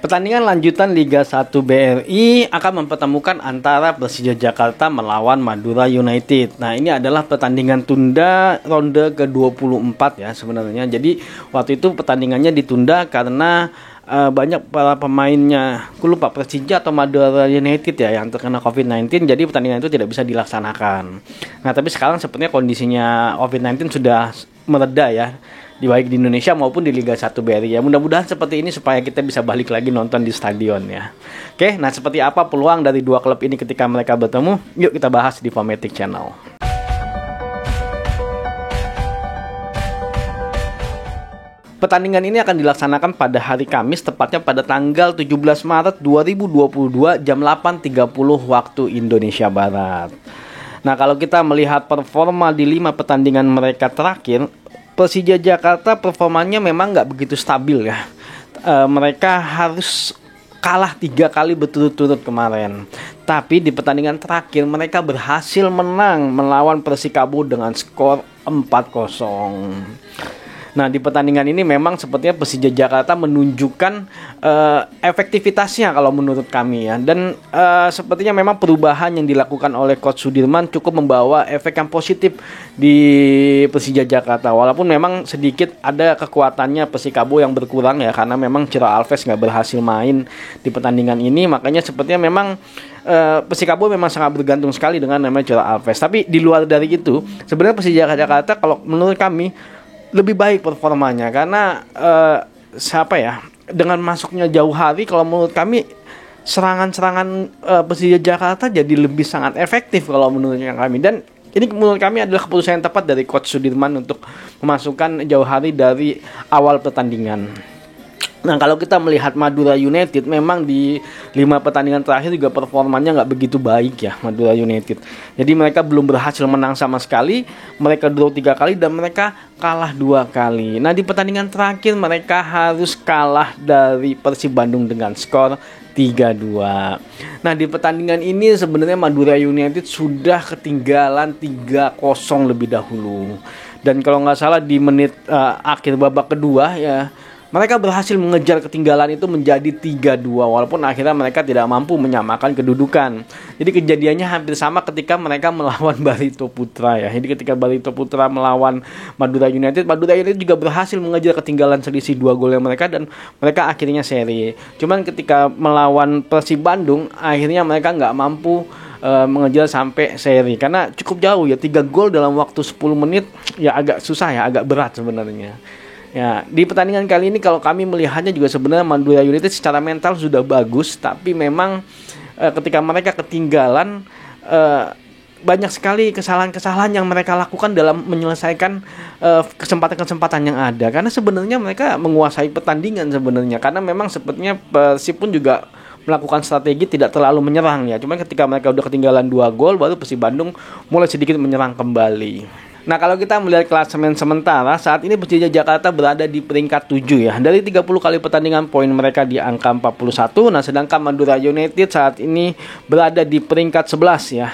Pertandingan lanjutan Liga 1 BRI akan mempertemukan antara Persija Jakarta melawan Madura United. Nah, ini adalah pertandingan tunda ronde ke-24 ya sebenarnya. Jadi, waktu itu pertandingannya ditunda karena banyak para pemainnya, aku lupa Persija atau Madura United ya yang terkena COVID-19. Jadi pertandingan itu tidak bisa dilaksanakan. Nah, tapi sekarang sepertinya kondisinya COVID-19 sudah mereda ya, baik di Indonesia maupun di Liga 1 BRI ya. Mudah-mudahan seperti ini supaya kita bisa balik lagi nonton di stadion ya. Oke, nah seperti apa peluang dari dua klub ini ketika mereka bertemu? Yuk kita bahas di Fomatic Channel. Pertandingan ini akan dilaksanakan pada hari Kamis, tepatnya pada tanggal 17 Maret 2022 jam 8.30 waktu Indonesia Barat. Nah, kalau kita melihat performa di 5 pertandingan mereka terakhir, Persija Jakarta performanya memang nggak begitu stabil ya. Mereka harus kalah 3 kali berturut-turut kemarin. Tapi di pertandingan terakhir mereka berhasil menang melawan Persikabo dengan skor 4-0. Nah, di pertandingan ini memang sepertinya Persija Jakarta menunjukkan efektivitasnya kalau menurut kami ya. Dan sepertinya memang perubahan yang dilakukan oleh Coach Sudirman cukup membawa efek yang positif di Persija Jakarta. Walaupun memang sedikit ada kekuatannya Persikabo yang berkurang ya, karena memang Ciro Alves nggak berhasil main di pertandingan ini. Makanya sepertinya memang Persikabo memang sangat bergantung sekali dengan namanya Ciro Alves. Tapi di luar dari itu, sebenarnya Persija Jakarta kalau menurut kami lebih baik performanya karena dengan masuknya Jauh Hari, kalau menurut kami serangan-serangan Persija Jakarta jadi lebih sangat efektif kalau menurut kami. Dan ini menurut kami adalah keputusan yang tepat dari Coach Sudirman untuk memasukkan Jauh Hari dari awal pertandingan. Nah, kalau kita melihat Madura United, memang di 5 pertandingan terakhir juga performanya nggak begitu baik ya Madura United. Jadi mereka belum berhasil menang sama sekali, mereka draw 3 kali dan mereka kalah 2 kali. Nah, di pertandingan terakhir mereka harus kalah dari Persib Bandung dengan skor 3-2. Nah, di pertandingan ini sebenarnya Madura United sudah ketinggalan 3-0 lebih dahulu. Dan kalau nggak salah di menit akhir babak kedua ya, mereka berhasil mengejar ketinggalan itu menjadi 3-2 walaupun akhirnya mereka tidak mampu menyamakan kedudukan. Jadi kejadiannya hampir sama ketika mereka melawan Barito Putra ya. Jadi ketika Barito Putra melawan Madura United juga berhasil mengejar ketinggalan selisih 2 golnya mereka dan mereka akhirnya seri. Cuman ketika melawan Persib Bandung akhirnya mereka nggak mampu mengejar sampai seri karena cukup jauh ya, 3 gol dalam waktu 10 menit ya, agak susah ya, agak berat sebenarnya. Ya, di pertandingan kali ini kalau kami melihatnya juga sebenarnya Madura United secara mental sudah bagus, tapi memang ketika mereka ketinggalan banyak sekali kesalahan-kesalahan yang mereka lakukan dalam menyelesaikan kesempatan-kesempatan yang ada. Karena sebenarnya mereka menguasai pertandingan sebenarnya, karena memang sepertinya Persib pun juga melakukan strategi tidak terlalu menyerang ya. Cuman ketika mereka udah ketinggalan 2 gol baru Persib Bandung mulai sedikit menyerang kembali. Nah, kalau kita melihat klasemen sementara, saat ini Persija Jakarta berada di peringkat 7 ya. Dari 30 kali pertandingan poin mereka di angka 41. Nah, sedangkan Madura United saat ini berada di peringkat 11 ya.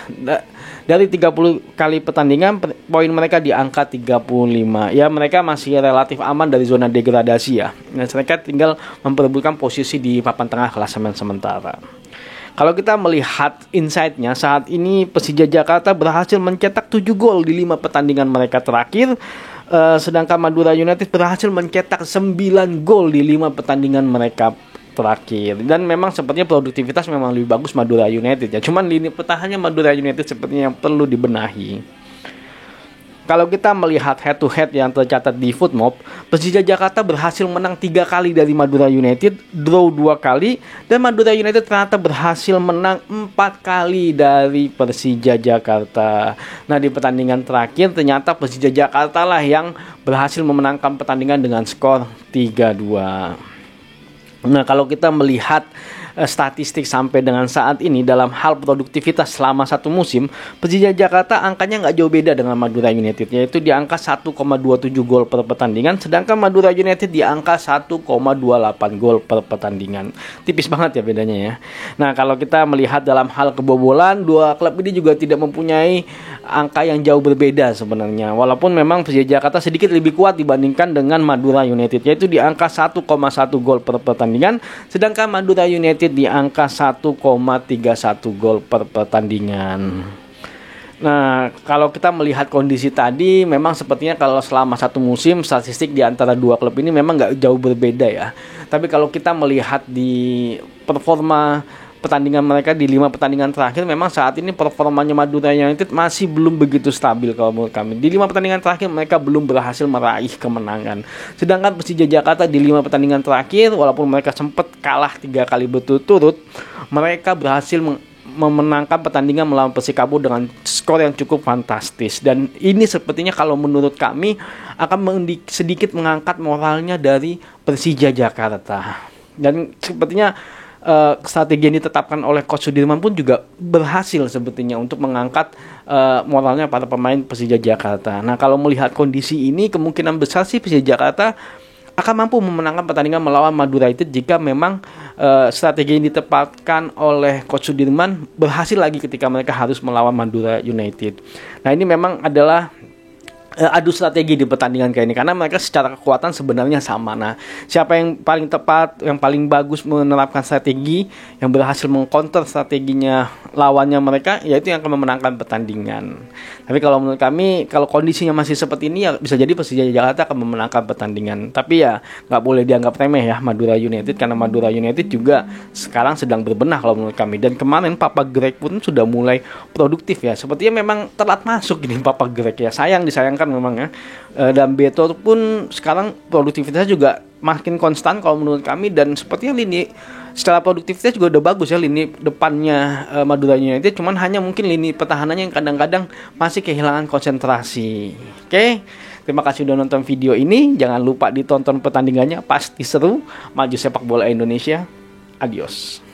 Dari 30 kali pertandingan poin mereka di angka 35. Ya, mereka masih relatif aman dari zona degradasi ya. Nah, mereka tinggal memperebutkan posisi di papan tengah klasemen sementara. Kalau kita melihat insight-nya, saat ini Persija Jakarta berhasil mencetak 7 gol di 5 pertandingan mereka terakhir. Sedangkan Madura United berhasil mencetak 9 gol di 5 pertandingan mereka terakhir. Dan memang sepertinya produktivitas memang lebih bagus Madura United ya. Cuman lini pertahanannya Madura United sepertinya yang perlu dibenahi. Kalau kita melihat head to head yang tercatat di Footmob, Persija Jakarta berhasil menang 3 kali dari Madura United, draw 2 kali, dan Madura United ternyata berhasil menang 4 kali dari Persija Jakarta. Nah, di pertandingan terakhir ternyata Persija Jakarta lah yang berhasil memenangkan pertandingan dengan skor 3-2. Nah, kalau kita melihat statistik sampai dengan saat ini dalam hal produktivitas selama satu musim, Persija Jakarta angkanya nggak jauh beda dengan Madura United, yaitu di angka 1,27 gol per pertandingan, sedangkan Madura United di angka 1,28 gol per pertandingan. Tipis banget ya bedanya ya. Nah, kalau kita melihat dalam hal kebobolan, dua klub ini juga tidak mempunyai angka yang jauh berbeda sebenarnya. Walaupun memang Persija Jakarta sedikit lebih kuat dibandingkan dengan Madura United, yaitu di angka 1,1 gol per pertandingan, sedangkan Madura United di angka 1,31 gol per pertandingan. Nah, kalau kita melihat kondisi tadi, memang sepertinya kalau selama satu musim statistik di antara dua klub ini memang nggak jauh berbeda ya. Tapi kalau kita melihat di performa pertandingan mereka di 5 pertandingan terakhir, memang saat ini performanya Madura United masih belum begitu stabil kalau menurut kami. Di 5 pertandingan terakhir mereka belum berhasil meraih kemenangan. Sedangkan Persija Jakarta di 5 pertandingan terakhir, walaupun mereka sempat kalah 3 kali berturut-turut, mereka berhasil memenangkan pertandingan melawan Persikabo dengan skor yang cukup fantastis. Dan ini sepertinya kalau menurut kami akan sedikit mengangkat moralnya dari Persija Jakarta. Dan sepertinya strategi yang ditetapkan oleh Coach Sudirman pun juga berhasil sebetulnya untuk mengangkat moralnya para pemain Persija Jakarta. Nah, kalau melihat kondisi ini, kemungkinan besar sih Persija Jakarta akan mampu memenangkan pertandingan melawan Madura United jika memang strategi yang ditetapkan oleh Coach Sudirman berhasil lagi ketika mereka harus melawan Madura United. Nah, ini memang adalah adu strategi di pertandingan kayak ini, karena mereka secara kekuatan sebenarnya sama. Nah, siapa yang paling tepat, yang paling bagus menerapkan strategi yang berhasil mengcounter strateginya lawannya mereka, yaitu yang akan memenangkan pertandingan. Tapi kalau menurut kami, kalau kondisinya masih seperti ini, ya bisa jadi Persija Jakarta akan memenangkan pertandingan. Tapi ya nggak boleh dianggap remeh ya Madura United, karena Madura United juga sekarang sedang berbenah kalau menurut kami. Dan kemarin Papa Greg pun sudah mulai produktif ya. Sepertinya memang telat masuk ini Papa Greg ya. Disayangkan memang ya. Dan Beto pun sekarang produktivitasnya juga makin konstan kalau menurut kami, dan sepertinya lini secara produktivitas juga udah bagus ya lini depannya Madura United, cuman hanya mungkin lini pertahanannya yang kadang-kadang masih kehilangan konsentrasi. Oke. Terima kasih udah nonton video ini. Jangan lupa ditonton pertandingannya, pasti seru. Maju sepak bola Indonesia. Adios.